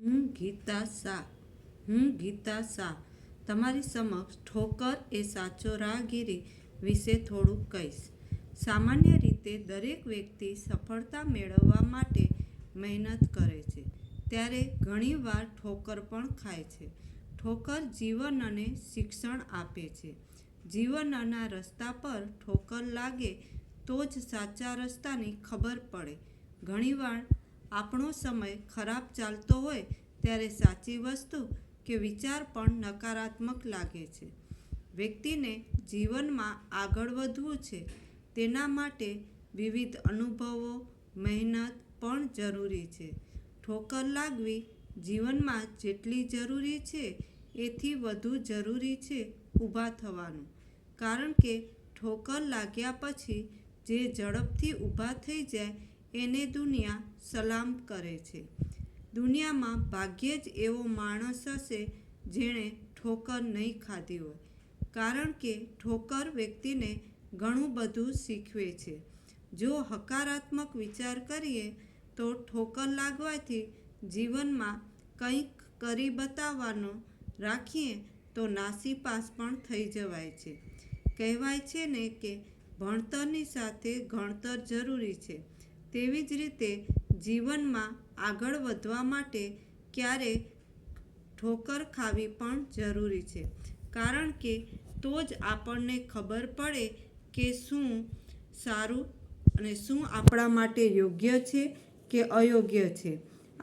હું ગીતા શાહ તમારી સમક્ષ ઠોકર એ સાચો રાહગીરી વિશે થોડુંક કહીશ. સામાન્ય રીતે દરેક વ્યક્તિ સફળતા મેળવવા માટે મહેનત કરે છે, ત્યારે ઘણીવાર ઠોકર પણ ખાય છે. ઠોકર જીવન અને શિક્ષણ આપે છે. જીવનના રસ્તા પર ઠોકર લાગે તો જ સાચા રસ્તાની ખબર પડે. ઘણીવાર આપણો સમય ખરાબ ચાલતો હોય ત્યારે સાચી વસ્તુ કે વિચાર પણ નકારાત્મક લાગે છે. વ્યક્તિને જીવનમાં આગળ વધવું છે, તેના માટે વિવિધ અનુભવો, મહેનત પણ જરૂરી છે. ઠોકર લાગવી જીવનમાં જેટલી જરૂરી છે એથી વધુ જરૂરી છે ઊભા થવાનું. કારણ કે ઠોકર લાગ્યા પછી જે ઝડપથી ઊભા થઈ જાય એને દુનિયા સલામ કરે છે. દુનિયામાં ભાગ્યે જ એવો માણસ હશે જેણે ઠોકર નહીં ખાધી હોય. કારણ કે ઠોકર વ્યક્તિને ઘણું બધું શીખવે છે. જો હકારાત્મક વિચાર કરીએ તો ઠોકર લાગવાથી જીવનમાં કંઈક કરી બતાવવાનો રાખીએ તો નાસીપાસ પણ થઈ જવાય છે. કહેવાય છે ને કે ભણતરની સાથે ગણતર જરૂરી છે. તેવી જ રીતે જીવનમાં આગળ વધવા માટે ક્યારેક ઠોકર ખાવી પણ જરૂરી છે. કારણ કે તો જ આપણને ખબર પડે કે શું સારું અને શું આપણા માટે યોગ્ય છે કે અયોગ્ય છે.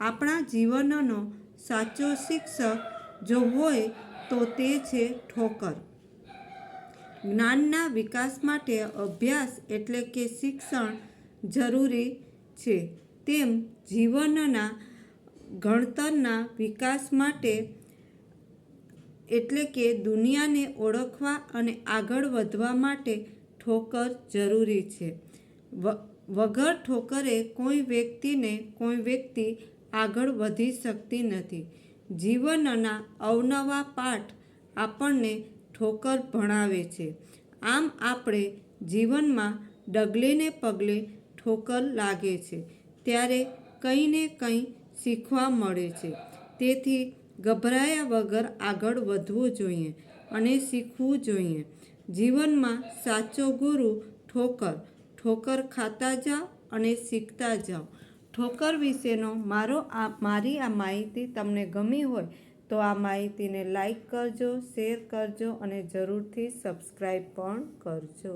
આપણા જીવનનો સાચો શિક્ષક જો હોય તો તે છે ઠોકર. જ્ઞાનના વિકાસ માટે અભ્યાસ એટલે કે શિક્ષણ જરૂરી છે, તેમ જીવનના ઘડતરના વિકાસ માટે એટલે કે દુનિયાને ઓળખવા અને આગળ વધવા માટે ઠોકર જરૂરી છે. વગર ઠોકરે કોઈ વ્યક્તિ આગળ વધી શકતી નથી. જીવનના અવનવા પાઠ આપણને ઠોકર ભણાવે છે. આમ આપણે જીવનમાં ડગલે ને પગલે ઠોકર લાગે છે ત્યારે કંઈ ને કંઈ શીખવા મળે છે. તેથી ગભરાયા વગર આગળ વધવું જોઈએ અને શીખવું જોઈએ. જીવનમાં સાચો ગુરુ ઠોકર. ઠોકર ખાતા જાઓ અને શીખતા જાઓ. ઠોકર વિશેનો મારી આ માહિતી તમને ગમી હોય તો આ માહિતીને લાઈક કરજો, શેર કરજો અને જરૂરથી સબસ્ક્રાઈબ પણ કરજો.